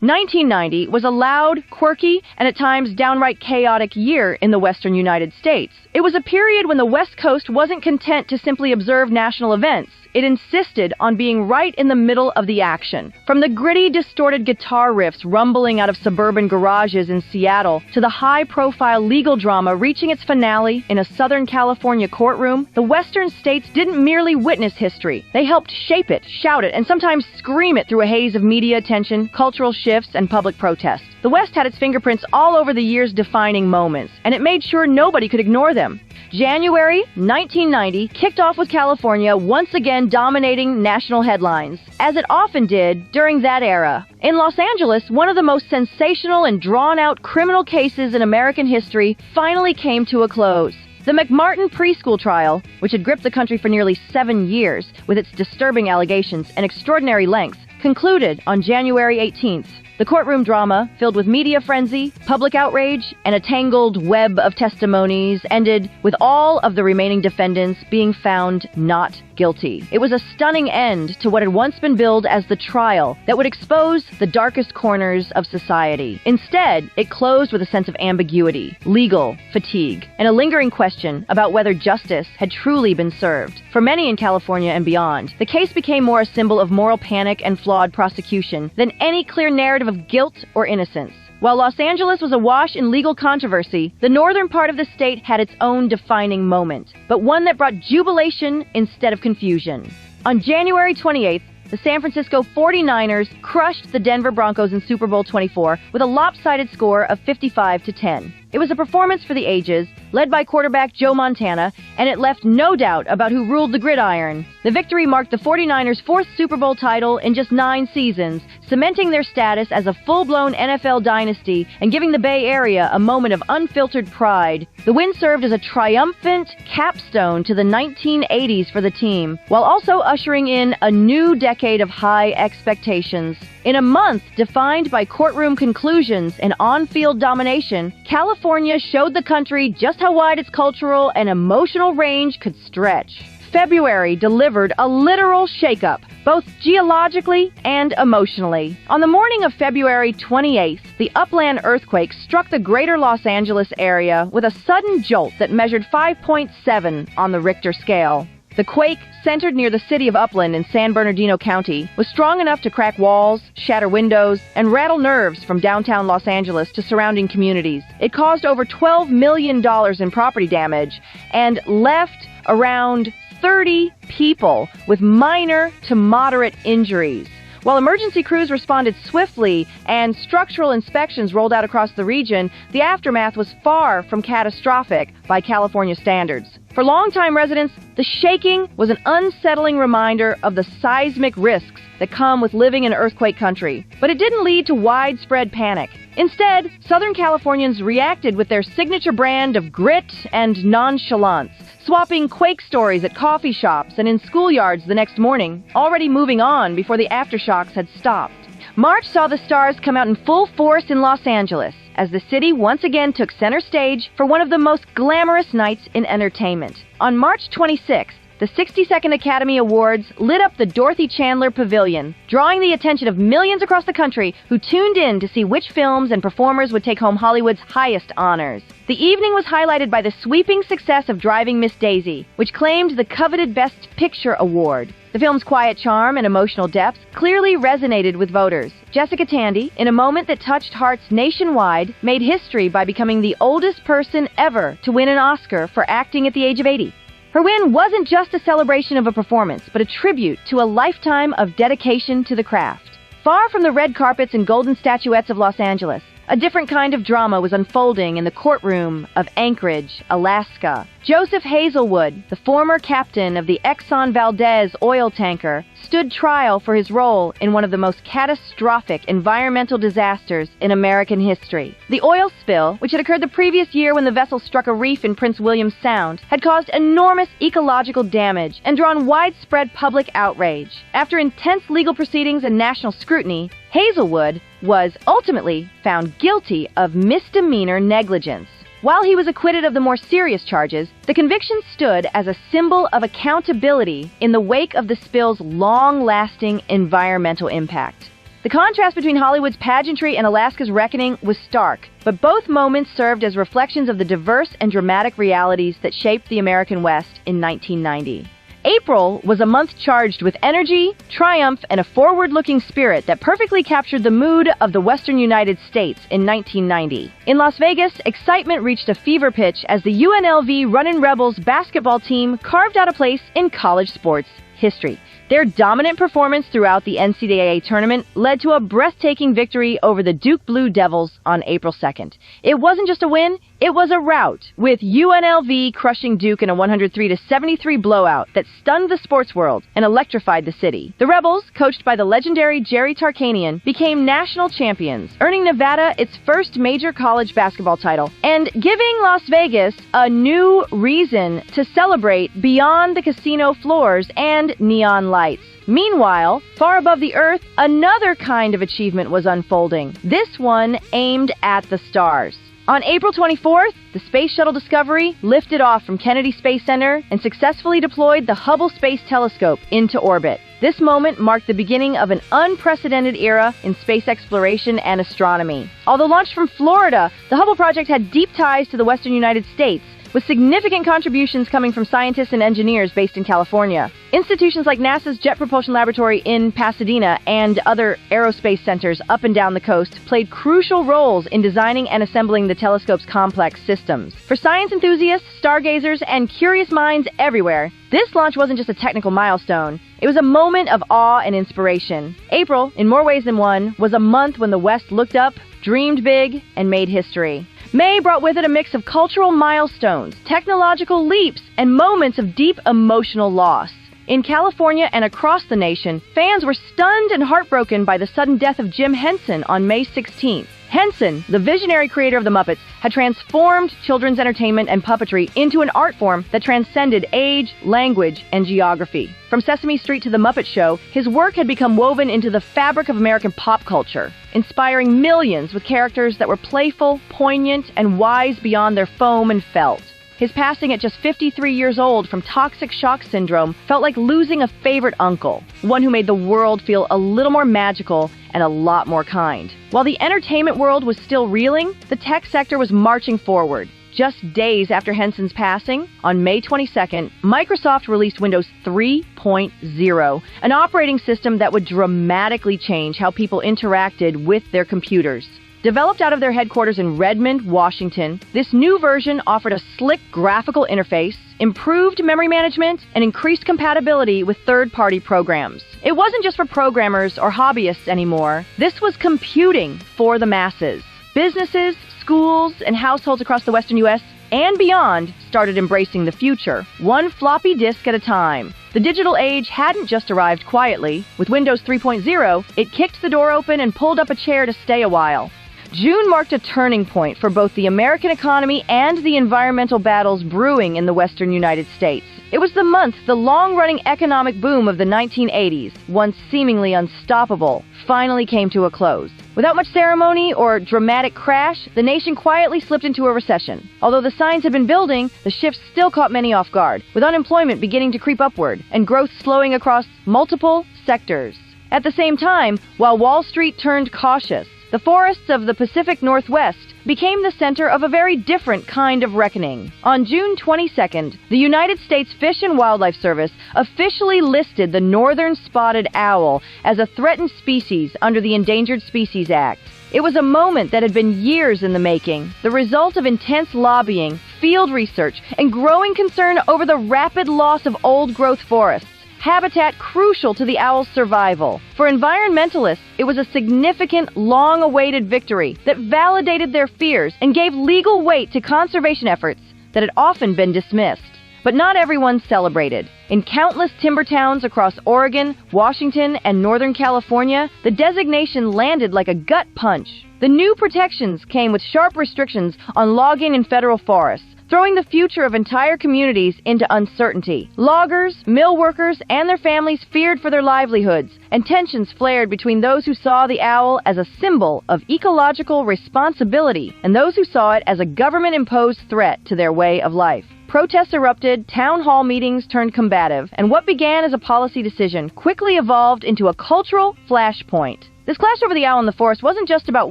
1990 was a loud, quirky, and at times downright chaotic year in the western United States. It was a period when the West Coast wasn't content to simply observe national events. It insisted on being right in the middle of the action. From the gritty, distorted guitar riffs rumbling out of suburban garages in Seattle to the high-profile legal drama reaching its finale in a Southern California courtroom, the western states didn't merely witness history. They helped shape it, shout it, and sometimes scream it through a haze of media attention, cultural shifts, and public protest. The West had its fingerprints all over the year's defining moments, and it made sure nobody could ignore them. January 1990 kicked off with California once again dominating national headlines, as it often did during that era. In Los Angeles, one of the most sensational and drawn-out criminal cases in American history finally came to a close. The McMartin preschool trial, which had gripped the country for nearly 7 years with its disturbing allegations and extraordinary lengths, concluded on January 18th. The courtroom drama, filled with media frenzy, public outrage, and a tangled web of testimonies, ended with all of the remaining defendants being found not guilty. It was a stunning end to what had once been billed as the trial that would expose the darkest corners of society. Instead, it closed with a sense of ambiguity, legal fatigue, and a lingering question about whether justice had truly been served. For many in California and beyond, the case became more a symbol of moral panic and flawed prosecution than any clear narrative of guilt or innocence. While Los Angeles was awash in legal controversy, the northern part of the state had its own defining moment, but one that brought jubilation instead of confusion. On January 28th, the San Francisco 49ers crushed the Denver Broncos in Super Bowl 24 with a lopsided score of 55-10. It was a performance for the ages, led by quarterback Joe Montana, and it left no doubt about who ruled the gridiron. The victory marked the 49ers' fourth Super Bowl title in just 9 seasons, cementing their status as a full-blown NFL dynasty and giving the Bay Area a moment of unfiltered pride. The win served as a triumphant capstone to the 1980s for the team, while also ushering in a new decade of high expectations. In a month defined by courtroom conclusions and on-field domination, California showed the country just how wide its cultural and emotional range could stretch. February delivered a literal shakeup, both geologically and emotionally. On the morning of February 28th, the Upland earthquake struck the greater Los Angeles area with a sudden jolt that measured 5.7 on the Richter scale. The quake, centered near the city of Upland in San Bernardino County, was strong enough to crack walls, shatter windows, and rattle nerves from downtown Los Angeles to surrounding communities. It caused over $12 million in property damage and left around 30 people with minor to moderate injuries. While emergency crews responded swiftly and structural inspections rolled out across the region, the aftermath was far from catastrophic by California standards. For longtime residents, the shaking was an unsettling reminder of the seismic risks that come with living in earthquake country. But it didn't lead to widespread panic. Instead, Southern Californians reacted with their signature brand of grit and nonchalance, swapping quake stories at coffee shops and in schoolyards the next morning, already moving on before the aftershocks had stopped. March saw the stars come out in full force in Los Angeles, as the city once again took center stage for one of the most glamorous nights in entertainment. On March 26th, the 62nd Academy Awards lit up the Dorothy Chandler Pavilion, drawing the attention of millions across the country who tuned in to see which films and performers would take home Hollywood's highest honors. The evening was highlighted by the sweeping success of Driving Miss Daisy, which claimed the coveted Best Picture award. The film's quiet charm and emotional depth clearly resonated with voters. Jessica Tandy, in a moment that touched hearts nationwide, made history by becoming the oldest person ever to win an Oscar for acting at the age of 80. Her win wasn't just a celebration of a performance, but a tribute to a lifetime of dedication to the craft. Far from the red carpets and golden statuettes of Los Angeles, a different kind of drama was unfolding in the courtroom of Anchorage, Alaska. Joseph Hazelwood, the former captain of the Exxon Valdez oil tanker, stood trial for his role in one of the most catastrophic environmental disasters in American history. The oil spill, which had occurred the previous year when the vessel struck a reef in Prince William Sound, had caused enormous ecological damage and drawn widespread public outrage. After intense legal proceedings and national scrutiny, Hazelwood was ultimately found guilty of misdemeanor negligence. While he was acquitted of the more serious charges, the conviction stood as a symbol of accountability in the wake of the spill's long-lasting environmental impact. The contrast between Hollywood's pageantry and Alaska's reckoning was stark, but both moments served as reflections of the diverse and dramatic realities that shaped the American West in 1990. April was a month charged with energy, triumph, and a forward-looking spirit that perfectly captured the mood of the western United States in 1990. In Las Vegas, excitement reached a fever pitch as the UNLV Runnin' Rebels basketball team carved out a place in college sports history. Their dominant performance throughout the NCAA tournament led to a breathtaking victory over the Duke Blue Devils on April 2nd. It wasn't just a win, it was a rout, with UNLV crushing Duke in a 103-73 blowout that stunned the sports world and electrified the city. The Rebels, coached by the legendary Jerry Tarkanian, became national champions, earning Nevada its first major college basketball title and giving Las Vegas a new reason to celebrate beyond the casino floors and neon lights. Meanwhile, far above the Earth, another kind of achievement was unfolding, this one aimed at the stars. On April 24th, the Space Shuttle Discovery lifted off from Kennedy Space Center and successfully deployed the Hubble Space Telescope into orbit. This moment marked the beginning of an unprecedented era in space exploration and astronomy. Although launched from Florida, the Hubble project had deep ties to the western United States, with significant contributions coming from scientists and engineers based in California. Institutions like NASA's Jet Propulsion Laboratory in Pasadena and other aerospace centers up and down the coast played crucial roles in designing and assembling the telescope's complex systems. For science enthusiasts, stargazers, and curious minds everywhere, this launch wasn't just a technical milestone. It was a moment of awe and inspiration. April, in more ways than one, was a month when the West looked up, dreamed big, and made history. May brought with it a mix of cultural milestones, technological leaps, and moments of deep emotional loss. In California and across the nation, fans were stunned and heartbroken by the sudden death of Jim Henson on May 16th. Henson, the visionary creator of the Muppets, had transformed children's entertainment and puppetry into an art form that transcended age, language, and geography. From Sesame Street to The Muppet Show, his work had become woven into the fabric of American pop culture, inspiring millions with characters that were playful, poignant, and wise beyond their foam and felt. His passing at just 53 years old from toxic shock syndrome felt like losing a favorite uncle, one who made the world feel a little more magical and a lot more kind. While the entertainment world was still reeling, the tech sector was marching forward. Just days after Henson's passing, on May 22nd, Microsoft released Windows 3.0, an operating system that would dramatically change how people interacted with their computers. Developed out of their headquarters in Redmond, Washington, this new version offered a slick graphical interface, improved memory management, and increased compatibility with third-party programs. It wasn't just for programmers or hobbyists anymore. This was computing for the masses. Businesses, schools, and households across the western U.S. and beyond started embracing the future, one floppy disk at a time. The digital age hadn't just arrived quietly. With Windows 3.0, it kicked the door open and pulled up a chair to stay a while. June marked a turning point for both the American economy and the environmental battles brewing in the western United States. It was the month the long-running economic boom of the 1980s, once seemingly unstoppable, finally came to a close. Without much ceremony or dramatic crash, the nation quietly slipped into a recession. Although the signs had been building, the shift still caught many off guard, with unemployment beginning to creep upward and growth slowing across multiple sectors. At the same time, while Wall Street turned cautious, the forests of the Pacific Northwest became the center of a very different kind of reckoning. On June 22nd, the United States Fish and Wildlife Service officially listed the northern spotted owl as a threatened species under the Endangered Species Act. It was a moment that had been years in the making, the result of intense lobbying, field research, and growing concern over the rapid loss of old-growth forests, habitat crucial to the owl's survival. For environmentalists, it was a significant, long-awaited victory that validated their fears and gave legal weight to conservation efforts that had often been dismissed. But not everyone celebrated. In countless timber towns across Oregon, Washington, and Northern California, the designation landed like a gut punch. The new protections came with sharp restrictions on logging in federal forests, throwing the future of entire communities into uncertainty. Loggers, mill workers, and their families feared for their livelihoods, and tensions flared between those who saw the owl as a symbol of ecological responsibility and those who saw it as a government-imposed threat to their way of life. Protests erupted, town hall meetings turned combative, and what began as a policy decision quickly evolved into a cultural flashpoint. This clash over the owl in the forest wasn't just about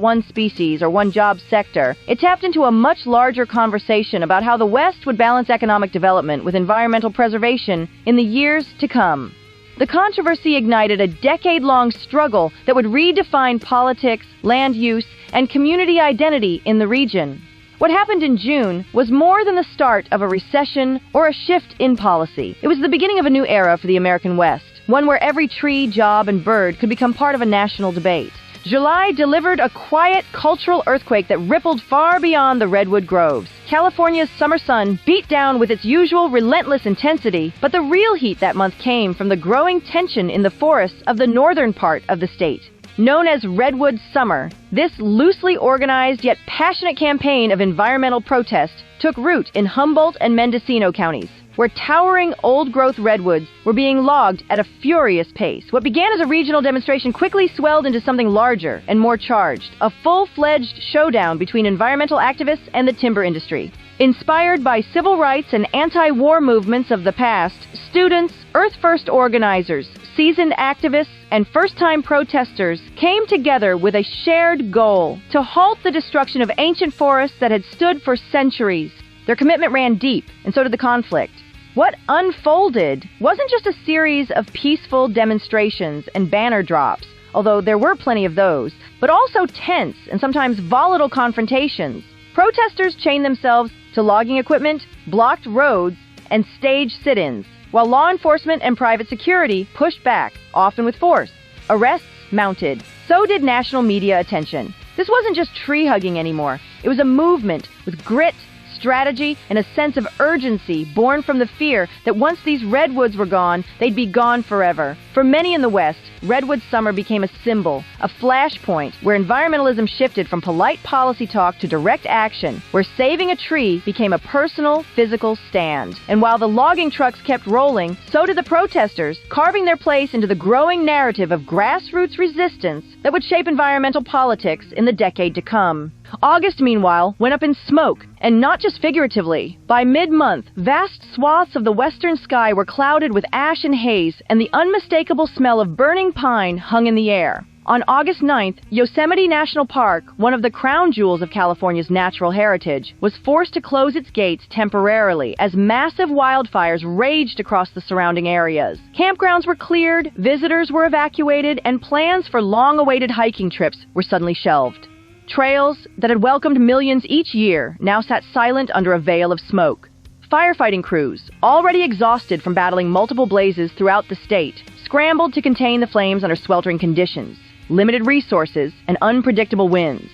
one species or one job sector. It tapped into a much larger conversation about how the West would balance economic development with environmental preservation in the years to come. The controversy ignited a decade-long struggle that would redefine politics, land use, and community identity in the region. What happened in June was more than the start of a recession or a shift in policy. It was the beginning of a new era for the American West, one where every tree, job, and bird could become part of a national debate. July delivered a quiet cultural earthquake that rippled far beyond the redwood groves. California's summer sun beat down with its usual relentless intensity, but the real heat that month came from the growing tension in the forests of the northern part of the state. Known as Redwood Summer, this loosely organized yet passionate campaign of environmental protest took root in Humboldt and Mendocino counties, where towering old-growth redwoods were being logged at a furious pace. What began as a regional demonstration quickly swelled into something larger and more charged, a full-fledged showdown between environmental activists and the timber industry. Inspired by civil rights and anti-war movements of the past, students, Earth First organizers, seasoned activists, and first-time protesters came together with a shared goal to halt the destruction of ancient forests that had stood for centuries. Their commitment ran deep, and so did the conflict. What unfolded wasn't just a series of peaceful demonstrations and banner drops, although there were plenty of those, but also tense and sometimes volatile confrontations. Protesters chained themselves to logging equipment, blocked roads, and staged sit-ins, while law enforcement and private security pushed back, often with force. Arrests mounted. So did national media attention. This wasn't just tree-hugging anymore. It was a movement with grit, strategy, and a sense of urgency born from the fear that once these redwoods were gone, they'd be gone forever. For many in the West, Redwood Summer became a symbol, a flashpoint where environmentalism shifted from polite policy talk to direct action, where saving a tree became a personal, physical stand. And while the logging trucks kept rolling, so did the protesters, carving their place into the growing narrative of grassroots resistance that would shape environmental politics in the decade to come. August, meanwhile, went up in smoke, and not just figuratively. By mid-month, vast swaths of the western sky were clouded with ash and haze, and the unmistakable smell of burning pine hung in the air. On August 9th, Yosemite National Park, one of the crown jewels of California's natural heritage, was forced to close its gates temporarily as massive wildfires raged across the surrounding areas. Campgrounds were cleared, visitors were evacuated, and plans for long-awaited hiking trips were suddenly shelved. Trails that had welcomed millions each year now sat silent under a veil of smoke. Firefighting crews, already exhausted from battling multiple blazes throughout the state, scrambled to contain the flames under sweltering conditions, limited resources, and unpredictable winds.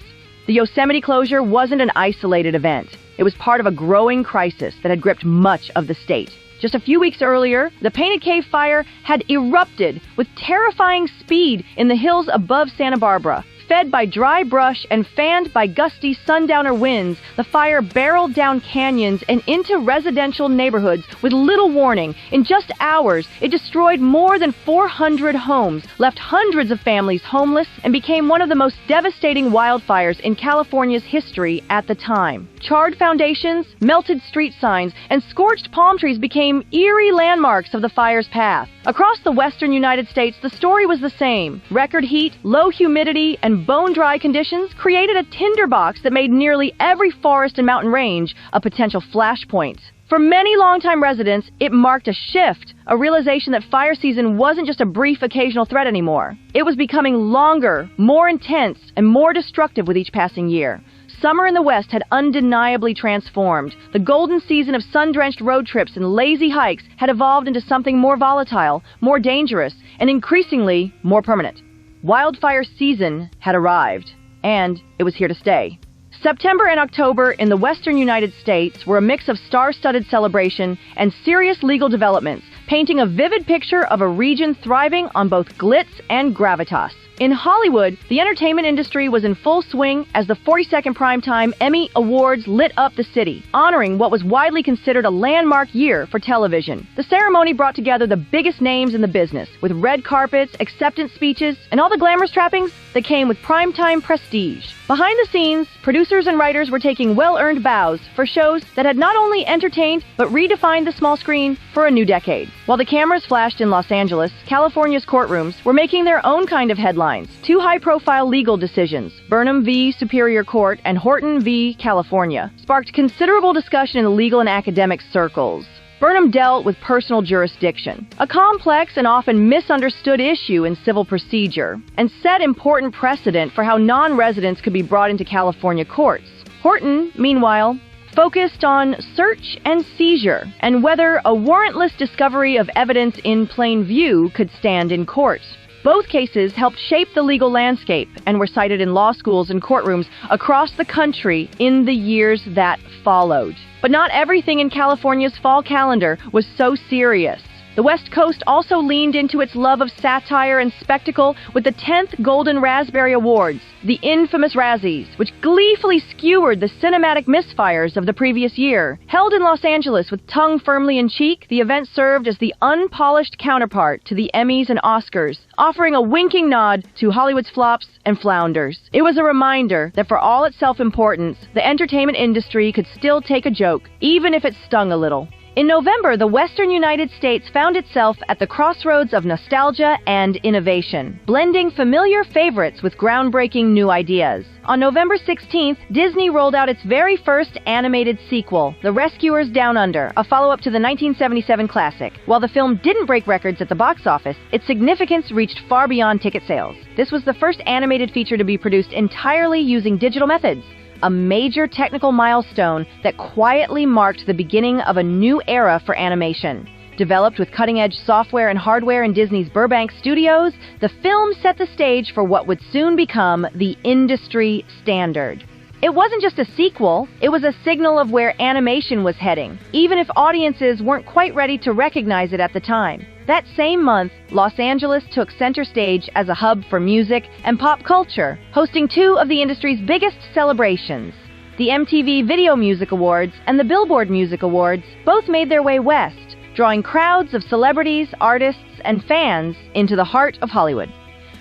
The Yosemite closure wasn't an isolated event. It was part of a growing crisis that had gripped much of the state. Just a few weeks earlier, the Painted Cave fire had erupted with terrifying speed in the hills above Santa Barbara. Fed by dry brush and fanned by gusty sundowner winds, the fire barreled down canyons and into residential neighborhoods with little warning. In just hours, it destroyed more than 400 homes, left hundreds of families homeless, and became one of the most devastating wildfires in California's history at the time. Charred foundations, melted street signs, and scorched palm trees became eerie landmarks of the fire's path. Across the western United States, the story was the same. Record heat, low humidity, and bone-dry conditions created a tinderbox that made nearly every forest and mountain range a potential flashpoint. For many longtime residents, it marked a shift, a realization that fire season wasn't just a brief occasional threat anymore. It was becoming longer, more intense, and more destructive with each passing year. Summer in the West had undeniably transformed. The golden season of sun-drenched road trips and lazy hikes had evolved into something more volatile, more dangerous, and increasingly more permanent. Wildfire season had arrived, and it was here to stay. September and October in the western United States were a mix of star-studded celebration and serious legal developments, painting a vivid picture of a region thriving on both glitz and gravitas. In Hollywood, the entertainment industry was in full swing as the 42nd Primetime Emmy Awards lit up the city, honoring what was widely considered a landmark year for television. The ceremony brought together the biggest names in the business, with red carpets, acceptance speeches, and all the glamorous trappings that came with primetime prestige. Behind the scenes, producers and writers were taking well-earned bows for shows that had not only entertained, but redefined the small screen for a new decade. While the cameras flashed in Los Angeles, California's courtrooms were making their own kind of headlines. headlines. Two high-profile legal decisions, Burnham v. Superior Court and Horton v. California, sparked considerable discussion in the legal and academic circles. Burnham dealt with personal jurisdiction, a complex and often misunderstood issue in civil procedure, and set important precedent for how non-residents could be brought into California courts. Horton, meanwhile, focused on search and seizure and whether a warrantless discovery of evidence in plain view could stand in court. Both cases helped shape the legal landscape and were cited in law schools and courtrooms across the country in the years that followed. But not everything in California's fall calendar was so serious. The West Coast also leaned into its love of satire and spectacle with the 10th Golden Raspberry Awards, the infamous Razzies, which gleefully skewered the cinematic misfires of the previous year. Held in Los Angeles with tongue firmly in cheek, the event served as the unpolished counterpart to the Emmys and Oscars, offering a winking nod to Hollywood's flops and flounders. It was a reminder that for all its self-importance, the entertainment industry could still take a joke, even if it stung a little. In November, the Western United States found itself at the crossroads of nostalgia and innovation, blending familiar favorites with groundbreaking new ideas. On November 16th, Disney rolled out its very first animated sequel, The Rescuers Down Under, a follow-up to the 1977 classic. While the film didn't break records at the box office, its significance reached far beyond ticket sales. This was the first animated feature to be produced entirely using digital methods, a major technical milestone that quietly marked the beginning of a new era for animation. Developed with cutting-edge software and hardware in Disney's Burbank studios, the film set the stage for what would soon become the industry standard. It wasn't just a sequel, it was a signal of where animation was heading, even if audiences weren't quite ready to recognize it at the time. That same month, Los Angeles took center stage as a hub for music and pop culture, hosting two of the industry's biggest celebrations. The MTV Video Music Awards and the Billboard Music Awards both made their way west, drawing crowds of celebrities, artists, and fans into the heart of Hollywood.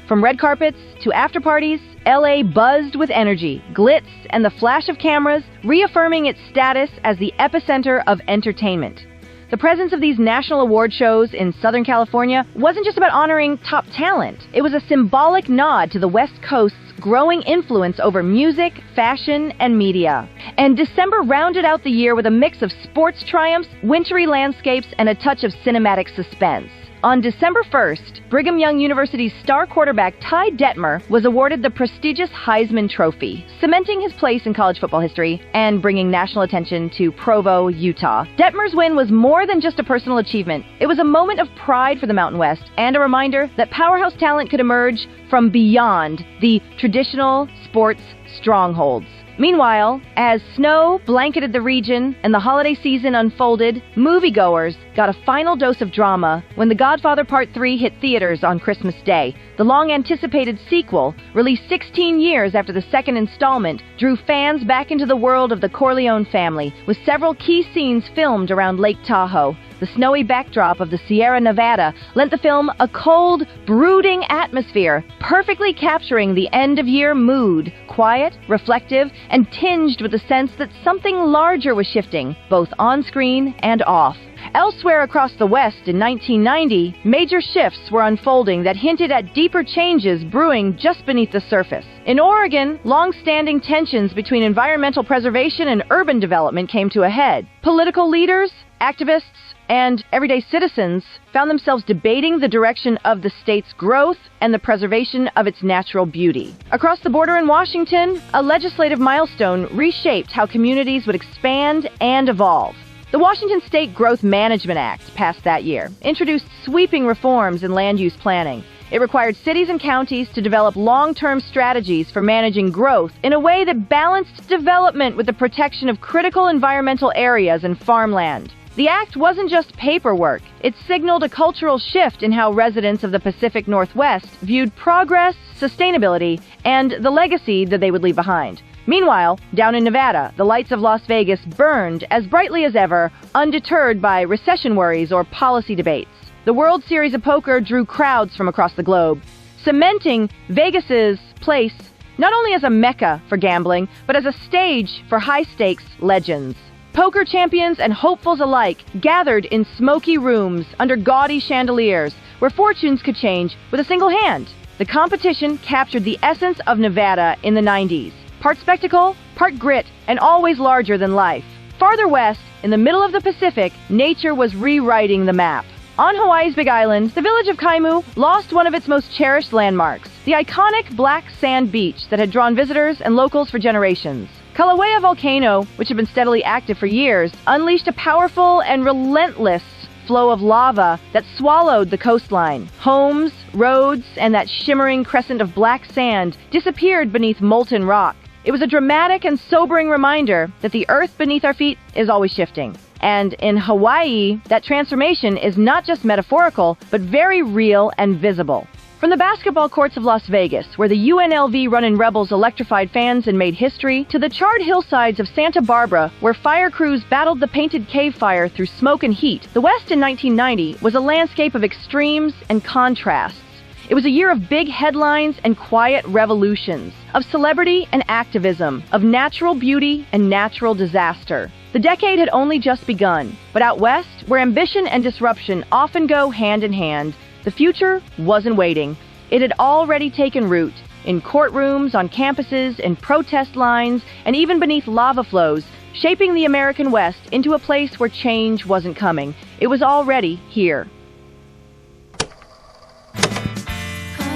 From red carpets to after parties, LA buzzed with energy, glitz, and the flash of cameras, reaffirming its status as the epicenter of entertainment. The presence of these national award shows in Southern California wasn't just about honoring top talent. It was a symbolic nod to the West Coast's growing influence over music, fashion, and media. And December rounded out the year with a mix of sports triumphs, wintry landscapes, and a touch of cinematic suspense. On December 1st, Brigham Young University's star quarterback Ty Detmer was awarded the prestigious Heisman Trophy, cementing his place in college football history and bringing national attention to Provo, Utah. Detmer's win was more than just a personal achievement. It was a moment of pride for the Mountain West and a reminder that powerhouse talent could emerge from beyond the traditional sports strongholds. Meanwhile, as snow blanketed the region and the holiday season unfolded, moviegoers got a final dose of drama when The Godfather Part 3 hit theaters on Christmas Day. The long-anticipated sequel, released 16 years after the second installment, drew fans back into the world of the Corleone family, with several key scenes filmed around Lake Tahoe. The snowy backdrop of the Sierra Nevada lent the film a cold, brooding atmosphere, perfectly capturing the end-of-year mood, quiet, reflective, and tinged with the sense that something larger was shifting, both on-screen and off. Elsewhere across the West in 1990, major shifts were unfolding that hinted at deeper changes brewing just beneath the surface. In Oregon, long-standing tensions between environmental preservation and urban development came to a head. Political leaders, activists, and everyday citizens found themselves debating the direction of the state's growth and the preservation of its natural beauty. Across the border in Washington, a legislative milestone reshaped how communities would expand and evolve. The Washington State Growth Management Act, passed that year, introduced sweeping reforms in land use planning. It required cities and counties to develop long-term strategies for managing growth in a way that balanced development with the protection of critical environmental areas and farmland. The act wasn't just paperwork. It signaled a cultural shift in how residents of the Pacific Northwest viewed progress, sustainability, and the legacy that they would leave behind. Meanwhile, down in Nevada, the lights of Las Vegas burned as brightly as ever, undeterred by recession worries or policy debates. The World Series of Poker drew crowds from across the globe, cementing Vegas's place not only as a mecca for gambling, but as a stage for high-stakes legends. Poker champions and hopefuls alike gathered in smoky rooms under gaudy chandeliers where fortunes could change with a single hand. The competition captured the essence of Nevada in the 90s. Part spectacle, part grit, and always larger than life. Farther west, in the middle of the Pacific, nature was rewriting the map. On Hawaii's Big Island, the village of Kaimu lost one of its most cherished landmarks, the iconic black sand beach that had drawn visitors and locals for generations. Kilauea volcano, which had been steadily active for years, unleashed a powerful and relentless flow of lava that swallowed the coastline. Homes, roads, and that shimmering crescent of black sand disappeared beneath molten rock. It was a dramatic and sobering reminder that the earth beneath our feet is always shifting. And in Hawaii, that transformation is not just metaphorical, but very real and visible. From the basketball courts of Las Vegas, where the UNLV Runnin' Rebels electrified fans and made history, to the charred hillsides of Santa Barbara, where fire crews battled the painted cave fire through smoke and heat, the West in 1990 was a landscape of extremes and contrasts. It was a year of big headlines and quiet revolutions, of celebrity and activism, of natural beauty and natural disaster. The decade had only just begun, but out west, where ambition and disruption often go hand in hand, the future wasn't waiting. It had already taken root, in courtrooms, on campuses, in protest lines, and even beneath lava flows, shaping the American West into a place where change wasn't coming. It was already here.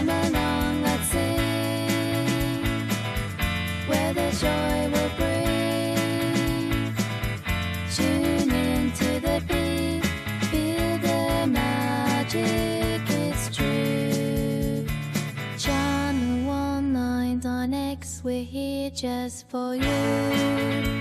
Come along, let's sing, where the joy will bring. Tune into the beat, feel the magic, it's true. Channel 1 9 on X, we're here just for you.